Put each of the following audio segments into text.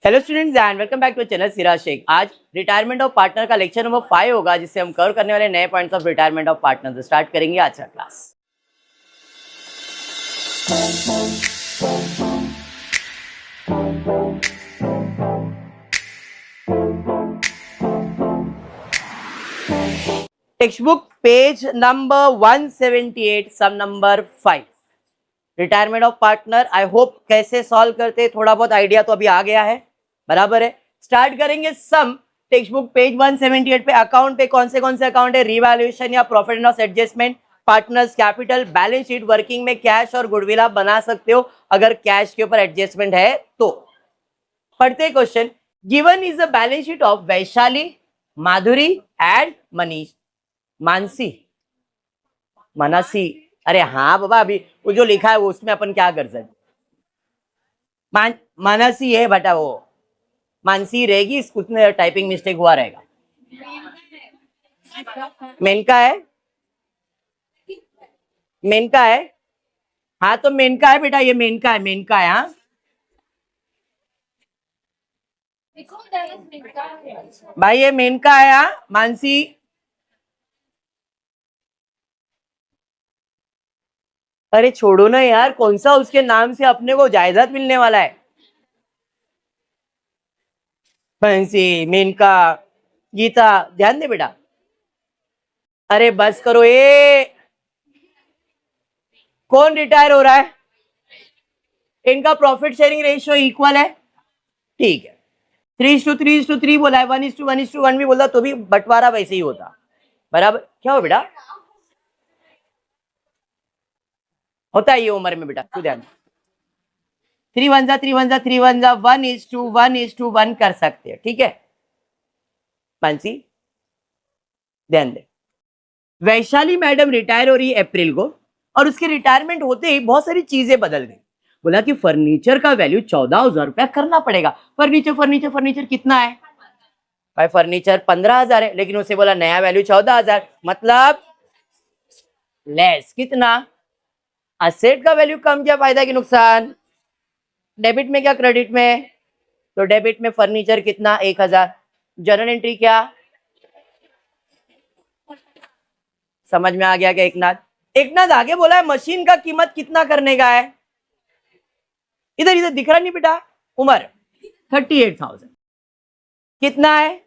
Hello students and welcome back to channel Siraj Shaikh. आज retirement of partner का lecture number 5 होगा, जिससे हम कवर करने वाले नए points of retirement of partner start करेंगे आज का class. Textbook page number 178 sum number 5 retirement of partner. I hope कैसे सॉल्व करते थोड़ा बहुत आइडिया तो अभी आ गया है, बराबर है। स्टार्ट करेंगे सम। टेक्स्ट बुक पेज 178 पे अकाउंट पे कौन से अकाउंट है, रिवैल्यूएशन या profit and loss adjustment, partners capital, balance sheet, working में कैश और गुडविल आप बना सकते हो अगर कैश के ऊपर एडजस्टमेंट है तो। पढ़ते question. Given is the balance sheet of Vaishali, Madhuri and Manish. Mansi. अरे हाँ बाबा, अभी वो जो लिखा है वो उसमें अपन क्या कर सकते। मनसी है बेटा, वो मानसी रहेगी, उसमें टाइपिंग मिस्टेक हुआ रहेगा। मेनका है, मेनका है। हाँ तो मेनका है बेटा, ये मेनका है, मेनका है। हाँ भाई ये मेनका है। हाँ मानसी। अरे छोड़ो ना यार, कौन सा उसके नाम से अपने को जायदाद मिलने वाला है। मानसी, मेनका, गीता, ध्यान दे बेटा। अरे बस करो, ये कौन रिटायर हो रहा है? इनका प्रॉफिट शेयरिंग रेशियो इक्वल है, ठीक है। 3:3:3 बोला है, 1:1:1 भी बोला तो भी बंटवारा वैसे ही होता, बराबर। क्या हो बेटा, होता है ये उम्र में बेटा, तू ध्यान। 3 1 जा 1:1 कर सकते हैं, ठीक है। मानसी ध्यान दे। वैशाली मैडम रिटायर हो रही है अप्रैल को, और उसके रिटायरमेंट होते ही बहुत सारी चीजें बदल गई। बोला कि फर्नीचर का वैल्यू 14,000 रुपया करना पड़ेगा। फर्नीचर फर्नीचर फर्नीचर कितना है भाई? फर्नीचर 15,000 है, लेकिन उसे बोला नया वैल्यू 14,000, मतलब लेस कितना? असेट का वैल्यू कम किया, फायदा कि नुकसान? डेबिट में क्या क्रेडिट में? तो डेबिट में फर्नीचर कितना? 1,000। जर्नल एंट्री क्या? समझ में आ गया क्या एकनाथ? एकनाथ आगे बोला है मशीन का कीमत कितना करने का है। इधर इधर दिख रहा नहीं बेटा, उमर 38,000 कितना है?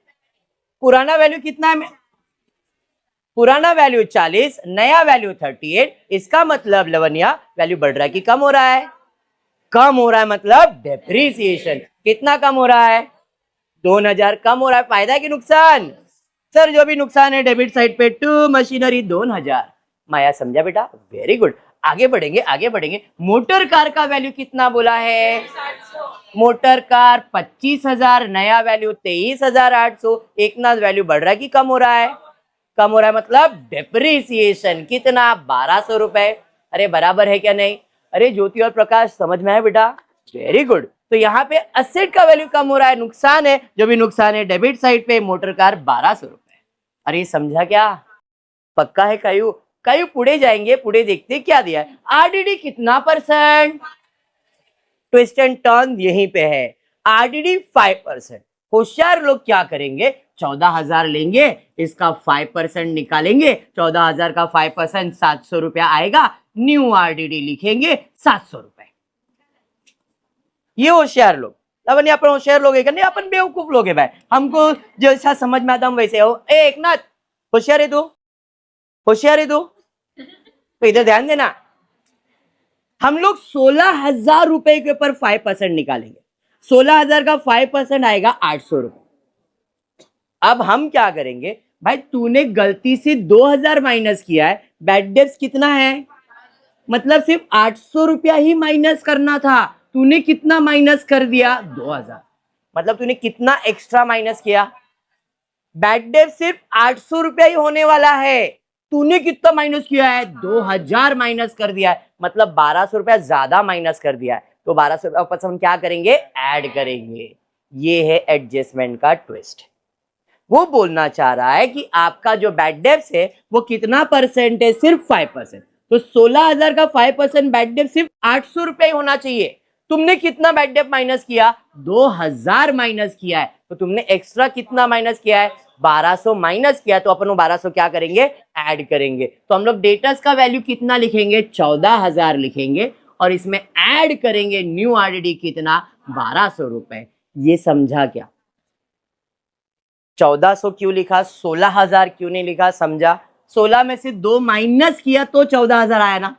पुराना वैल्यू कितना है? पुराना वैल्यू 40, नया वैल्यू 38। इसका मतलब लवनिया वैल्यू बढ़ रहा है कि कम हो रहा है? कम हो रहा है, मतलब डेप्रीसिएशन कितना कम हो रहा है? 2,000 कम हो रहा है। फायदा कि नुकसान? सर जो भी नुकसान है डेबिट साइड पे टू मशीनरी 2,000। माया समझा बेटा, वेरी गुड। आगे बढ़ेंगे, आगे बढ़ेंगे। मोटर कार का वैल्यू कितना बोला है? मोटर कार 25,000, नया वैल्यू 23,800। एक ना वैल्यू बढ़ रहा है कि कम हो रहा है? कम हो रहा है, मतलब डेप्रीसिएशन कितना? 1,200 रुपए। अरे बराबर है क्या नहीं? अरे ज्योति और प्रकाश समझ में आया बेटा, वेरी गुड। तो यहाँ पे असेट का वैल्यू कम हो रहा है, नुकसान है। जो भी नुकसान है डेबिट साइड पे, मोटर कार 1,200 रुपए। अरे समझा क्या? पक्का है कायू? कायू पुढे जाएंगे, पुढे देखते क्या दिया है। आरडीडी कितना परसेंट? ट्विस्ट एंड टर्न यहीं पे है। आरडीडी 5%। होशियार लोग क्या करेंगे, 14,000 लेंगे, इसका 5% निकालेंगे। 14,000 का 5% 700 रुपया आएगा। न्यू आरडीडी लिखेंगे 700 रुपए। ये होशियार लोग। अपन अपन होशियार लोग है नहीं, अपन बेवकूफ लोग है भाई। हमको जैसा समझ में आता हम वैसे हो। एक ना होशियार है तू, होशियार है तू, तो इधर ध्यान देना। हम लोग 16,000 रुपए के ऊपर 5% निकालेंगे। 16,000 का 5% आएगा 800 रुपए। अब हम क्या करेंगे भाई, तूने गलती से 2,000 माइनस किया है, बैड डेब्ट्स कितना है? मतलब सिर्फ 800 रुपया ही माइनस करना था, तूने कितना माइनस कर दिया? 2,000। मतलब तूने कितना एक्स्ट्रा माइनस किया? बैड डेट सिर्फ 800 रुपया ही होने वाला है, तूने कितना माइनस किया है? 2,000 माइनस कर दिया है, मतलब 1,200 रुपया ज्यादा माइनस कर दिया है। तो 1,200 रुपया वापस हम क्या करेंगे? ऐड करेंगे। ये है एडजस्टमेंट का ट्विस्ट। वो बोलना चाह रहा है कि आपका जो बैड डेब्ट्स है वो कितना परसेंट है? सिर्फ 5%। तो 16,000 का 5% बैड डेब्ट सिर्फ 800 रुपया ही होना चाहिए। तुमने कितना बैड डेट माइनस किया? 2000 माइनस किया है, तो तुमने एक्स्ट्रा कितना माइनस किया है? 1200 माइनस किया, तो अपन 1200 क्या करेंगे? ऐड करेंगे। तो हम लोग डेटर्स का वैल्यू कितना लिखेंगे? 14000 लिखेंगे, और इसमें ऐड करेंगे न्यू आरडीडी कितना? 1200 रुपए। ये समझा क्या? 1400 क्यों लिखा, 16000 क्यों नहीं लिखा? समझा? 16 में से 2 माइनस किया तो 14000 आया ना,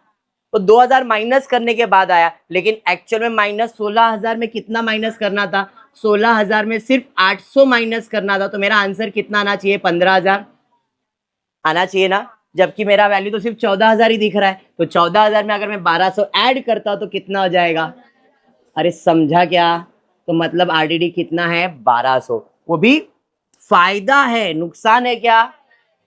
तो 2000 माइनस करने के बाद आया, लेकिन एक्चुअल में माइनस 16000 में कितना माइनस करना था? 16000 में सिर्फ 800 माइनस करना था, तो मेरा आंसर कितना आना चाहिए? 15000 आना चाहिए ना, जबकि मेरा वैल्यू तो सिर्फ 14000 ही दिख रहा है। तो 14000 में अगर मैं 1200 ऐड करता तो कितना हो जाएगा? अरे समझा क्या? तो मतलब आरडीडी कितना है? 1200। वो भी फायदा है, नुकसान है क्या?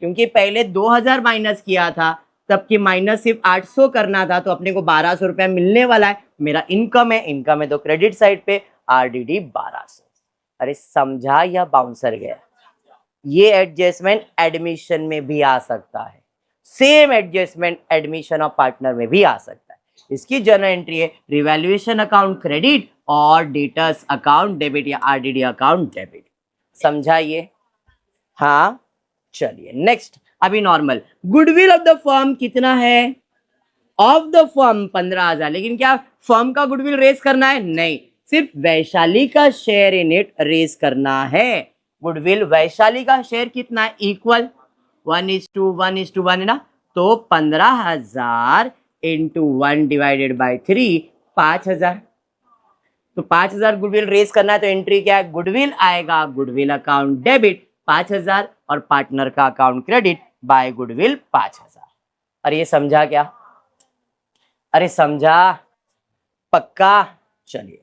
क्योंकि पहले 2000 माइनस किया था, तब की माइनस सिर्फ 800 करना था, तो अपने को 1200 रुपया मिलने वाला है। मेरा इनकम है, इनकम है तो क्रेडिट साइड पे आरडीडी 1200। अरे समझा या बाउंसर गया? ये एडजस्टमेंट एडमिशन में भी आ सकता है, same adjustment admission of partner में भी आ सकता है। इसकी जर्नल एंट्री है रिवैल्यूएशन अकाउंट क्रेडिट और डेटर्स अकाउंट डेबिट या आरडीडी अकाउंट डेबिट। समझा ये? हाँ, चलिए नेक्स्ट। अभी normal goodwill of the firm कितना है? Of the firm 15000। लेकिन क्या फर्म का गुडविल रेस करना है? नहीं, सिर्फ वैशाली का शेयर इन इट रेस करना है। गुडविल वैशाली का शेयर कितना है? इक्वल 1:1:1 है ना, तो 15000 इंटू 1 डिवाइडेड बाई 3, 5000। तो 5000 गुडविल रेस करना है, तो एंट्री क्या है? गुडविल आएगा गुडविल अकाउंट डेबिट 5000 और पार्टनर का अकाउंट क्रेडिट बाय गुडविल 5000। अरे ये समझा क्या? अरे समझा? पक्का? चलिए,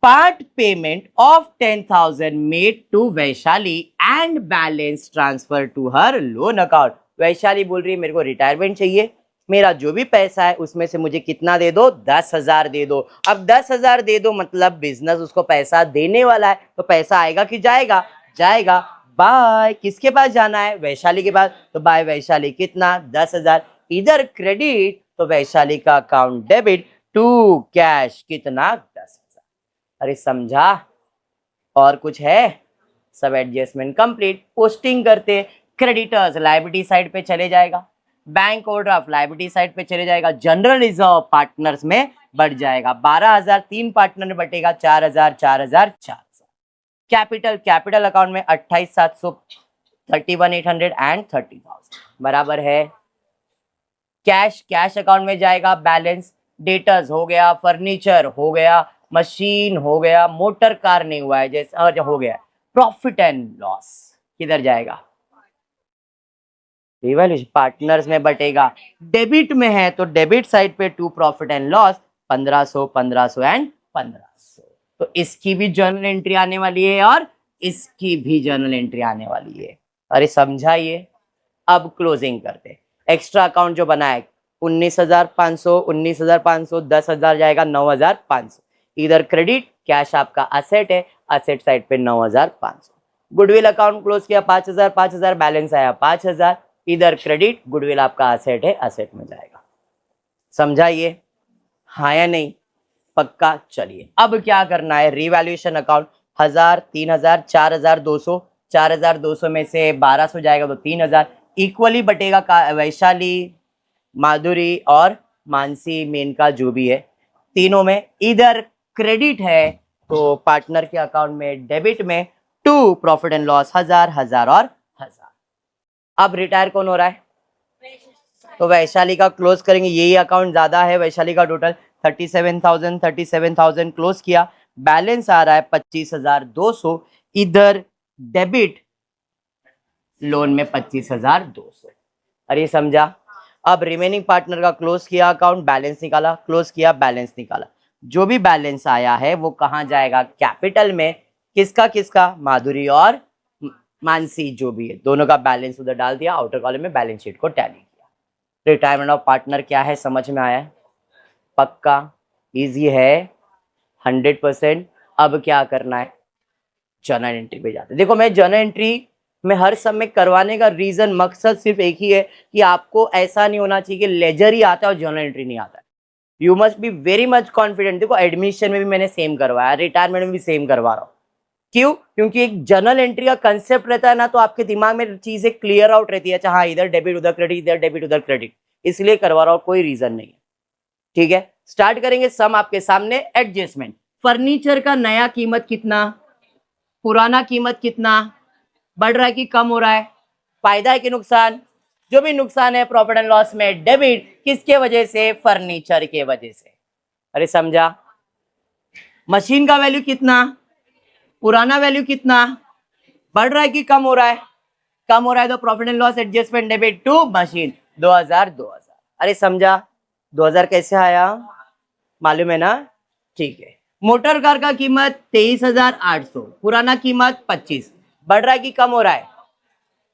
part payment of 10,000 made to Vaishali and balance transfer to her loan account. Vaishali बोल रही है मेरे को रिटायरमेंट चाहिए, मेरा जो भी पैसा है उसमें से मुझे कितना दे दो? 10,000 दे दो। अब 10,000 दे दो मतलब बिजनेस उसको पैसा देने वाला है, तो पैसा आएगा कि जाएगा? जाएगा। बाय किसके पास जाना है? वैशाली के पास, तो बाय वैशाली कितना? 10,000। इधर क्रेडिट, तो वैशाली का अकाउंट डेबिट टू कैश कितना? 10,000। अरे समझा? और कुछ है? सब एडजस्टमेंट कंप्लीट। पोस्टिंग करते, क्रेडिटर्स लायबिलिटी साइड पे चले जाएगा, बैंक ओवरड्राफ्ट लायबिलिटी साइड पे चले जाएगा, जनरल रिजर्व पार्टनर्स में बढ़ जाएगा। 12,000 3 पार्टनर में बटेगा, 4,000 4,000 4,000। कैपिटल अकाउंट में 28,700 31,800 एंड 30,000 बराबर है। कैश अकाउंट में जाएगा, बैलेंस डेटर्स हो गया, फर्नीचर हो गया, मशीन हो गया, मोटर कार नहीं हुआ है जैसे हो गया। प्रॉफिट एंड लॉस किधर जाएगा? रिवैल्यूएशन पार्टनर्स में बटेगा। डेबिट में है तो डेबिट साइड पे to profit and loss 1500 1500 and 1500। तो इसकी भी जर्नल एंट्री आने वाली है और इसकी भी जर्नल एंट्री आने वाली है। अरे समझा ये? अब क्लोजिंग करते। एक्स्ट्रा अकाउंट जो बना है 19,500 19,500 10,000 जाएगा 9,500। इधर क्रेडिट कैश आपका असेट है, असेट साइड पे 9,500। गुडविल अकाउंट क्लोज किया 5,000 5,000 बैलेंस आया 5,000। इधर क्रेडिट गुडविल आपका असेट है, असेट में जाएगा। समझा ये? हाँ या नहीं? पक्का? चलिए अब क्या करना है? रिवैल्यूएशन अकाउंट 1000 3,000 4,200 4,200 में से 1,200 जाएगा तो 3,000 इक्वली बटेगा का वैशाली, माधुरी और मानसी, मेनका जो भी है तीनों में। इधर क्रेडिट है तो पार्टनर के अकाउंट में डेबिट में टू प्रॉफिट एंड लॉस 1000 1000 और 1000। अब रिटायर कौन हो रहा है? तो वैशाली का क्लोज करेंगे, यही अकाउंट ज्यादा है वैशाली का, टोटल 37,000 क्लोज किया। बैलेंस आ रहा है 25,200। इधर डेबिट लोन में 25,200। अरे समझा? अब रिमेनिंग पार्टनर का क्लोज किया अकाउंट, बैलेंस निकाला, क्लोज किया, बैलेंस निकाला। जो भी बैलेंस आया है वो कहाँ जाएगा? कैपिटल में। किसका? माधुरी और मानसी जो भी है, दोनों का बैलेंस उधर डाल दिया, आउटर कॉलम में बैलेंस शीट को टैली किया। रिटायरमेंट ऑफ पार्टनर क्या है? समझ में आया? पक्का? इजी है 100%। अब क्या करना है? जर्नल एंट्री पे जाते। देखो मैं जर्नल एंट्री में हर समय करवाने का रीजन, मकसद सिर्फ एक ही है कि आपको ऐसा नहीं होना चाहिए कि लेजर ही आता है और जर्नल एंट्री नहीं आता है। You must be very much confident. देखो एडमिशन में भी मैंने सेम करवाया, रिटायरमेंट में भी सेम करवा रहा हूँ। क्यों? क्योंकि एक जर्नल एंट्री का कंसेप्ट रहता है ना, तो आपके दिमाग में चीजें क्लियर आउट रहती है। अच्छा हाँ, इधर डेबिट उधर क्रेडिट, इधर डेबिट उधर क्रेडिट, इसलिए करवा रहा हूँ, कोई रीजन नहीं है। ठीक है, स्टार्ट करेंगे। सम आपके सामने। एडजस्टमेंट, फर्नीचर का नया कीमत कितना, पुराना कीमत कितना, बढ़ रहा है कि कम हो रहा है, फायदा है कि नुकसान? जो भी नुकसान है प्रॉफिट एंड लॉस में डेबिट, किसके वजह से? फर्नीचर के वजह से। अरे समझा? मशीन का वैल्यू कितना, पुराना वैल्यू कितना, बढ़ रहा है कि कम हो रहा है? कम हो रहा है, तो profit and loss adjustment debit to machine 2000 2000। अरे समझा? 2000 कैसे आया, मालूम है ना? ठीक है। मोटर कार का कीमत 23,800, पुराना कीमत 25, बढ़ रहा है कि कम हो रहा है?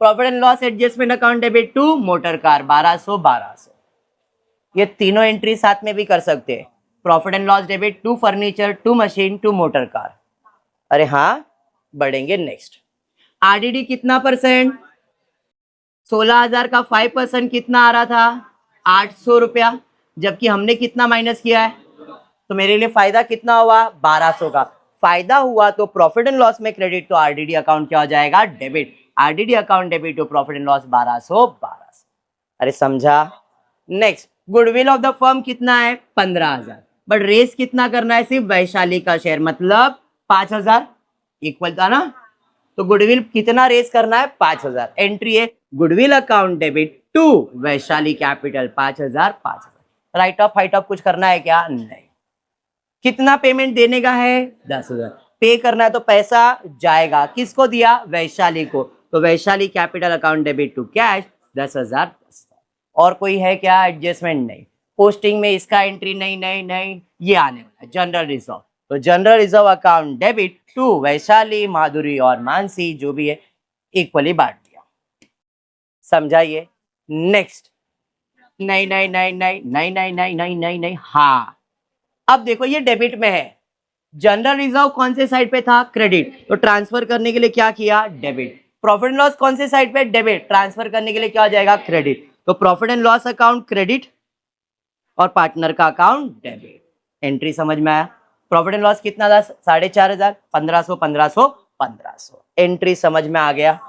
Profit and loss adjustment account debit to motor car 1200 1200। ये तीनों एंट्री साथ में भी कर सकते हैं। Profit and loss debit to furniture to machine to motor car. अरे हाँ, बढ़ेंगे। नेक्स्ट, आरडीडी कितना परसेंट? 16,000 का 5% कितना आ रहा था? 800 रुपया। जबकि हमने कितना माइनस किया है, तो मेरे लिए फायदा कितना हुआ? 1200 का फायदा हुआ, तो प्रॉफिट एंड लॉस में क्रेडिट, तो आरडीडी अकाउंट क्या हो जाएगा? Debit. RDD account debit to profit and loss 1200 1200। अरे समझा? Next, goodwill of the firm कितना है? 15,000, बट रेस कितना करना है? सिर्फ वैशाली का शेयर, मतलब 5,000 इक्वल था ना, तो गुडविल कितना रेस करना है? 5,000। एंट्री है goodwill account debit to Vaishali capital 5,000 5,000। Write off height off कुछ करना है क्या? नहीं। कितना पेमेंट देने का है? 10,000 पे करना है, तो पैसा जाएगा किसको दिया? वैशाली को, तो Vaishali capital account debit to cash 10,000। और कोई है क्या एडजस्टमेंट? नहीं। पोस्टिंग में इसका एंट्री नहीं नहीं नहीं, ये आने वाला जनरल रिजर्व, तो general reserve account debit to Vaishali, Madhuri और मानसी जो भी है इक्वली बांट दिया। समझाइए? नेक्स्ट, नहीं नहीं नहीं नहीं नहीं नहीं नहीं नहीं नहीं नहीं, हाँ अब देखो ये डेबिट में है, जनरल रिजर्व कौन से साइड पे था? क्रेडिट, तो ट्रांसफर करने के लिए क्या किया? डेबिट। प्रॉफिट एंड लॉस कौन से साइड पे? डेबिट, ट्रांसफर करने के लिए क्या हो जाएगा? क्रेडिट। तो profit and loss account credit और पार्टनर का अकाउंट डेबिट। एंट्री समझ में आया? प्रॉफिट एंड लॉस कितना था? 4,500, 1500 1500 1500। एंट्री समझ में आ गया?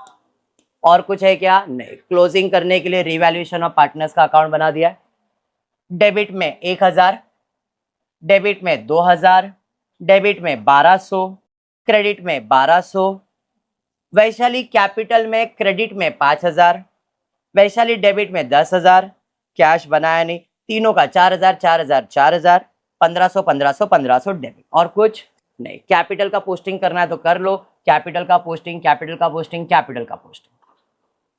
और कुछ है क्या? नहीं। क्लोजिंग करने के लिए रिवैल्यूएशन ऑफ पार्टनर्स का अकाउंट बना दिया। डेबिट में 1,000, डेबिट में 2,000, डेबिट में 1200, क्रेडिट में 1200, वैशाली कैपिटल में क्रेडिट में 5,000, वैशाली डेबिट में 10,000, कैश बनाया नहीं, तीनों का 4,000 4,000 4,000, 1500 1500 1500 डेबिट। और कुछ नहीं। कैपिटल का पोस्टिंग करना है तो कर लो, कैपिटल का पोस्टिंग कैपिटल का पोस्टिंग कैपिटल का पोस्टिंग।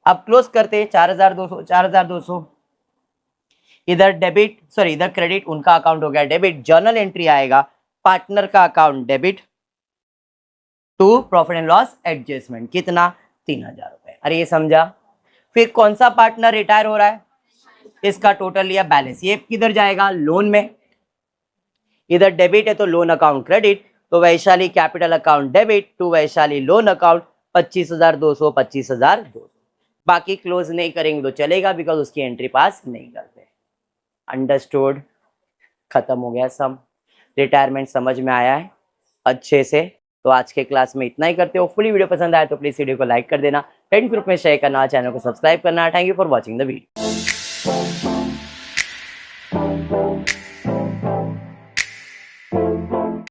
अब क्लोज करते 4,200 4,200। इधर डेबिट, सॉरी इधर क्रेडिट, उनका अकाउंट हो गया डेबिट। जर्नल एंट्री आएगा पार्टनर का account debit to profit and loss adjustment, कितना? 3,000 रुपए। अरे ये समझा? फिर कौन सा पार्टनर रिटायर हो रहा है? इसका टोटल लिया बैलेंस, ये किधर जाएगा? लोन में। इधर डेबिट है तो लोन अकाउंट क्रेडिट, तो Vaishali capital account debit to Vaishali loan account 25,200 25,200। बाकी क्लोज नहीं करेंगे तो चलेगा, बिकॉज उसकी एंट्री पास नहीं करते। अंडरस्टूड? खत्म हो गया सम। रिटायरमेंट समझ में आया है अच्छे से? तो आज के क्लास में इतना ही करते हो। फुली वीडियो पसंद आया तो प्लीज वीडियो को लाइक कर देना, फ्रेंड ग्रुप में शेयर करना, चैनल को सब्सक्राइब करना। Thank you for watching the video.